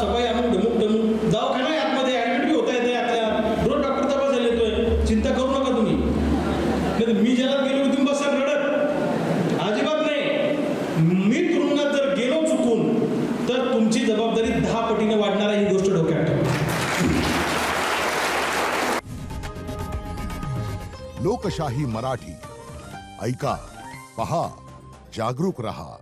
साफसफाई आणून डमुक दवाखाना आहे आतमध्ये, ऍडमिट बी होता येते आतल्या, रोज डॉक्टर तपासायला येतोय, चिंता करू नका तुम्ही. नाही तर मी ज्याला गेलो तुम्ही बसा रडत, अजिबात नाही. मी तुरुंगात जर गेलो चुकून तर तुमची जबाबदारी 10 पटीने वाढणार आहे, ही गोष्ट डोक्यात ठेवा. लोकशाही मराठी ऐका, पहा, जागरूक रहा.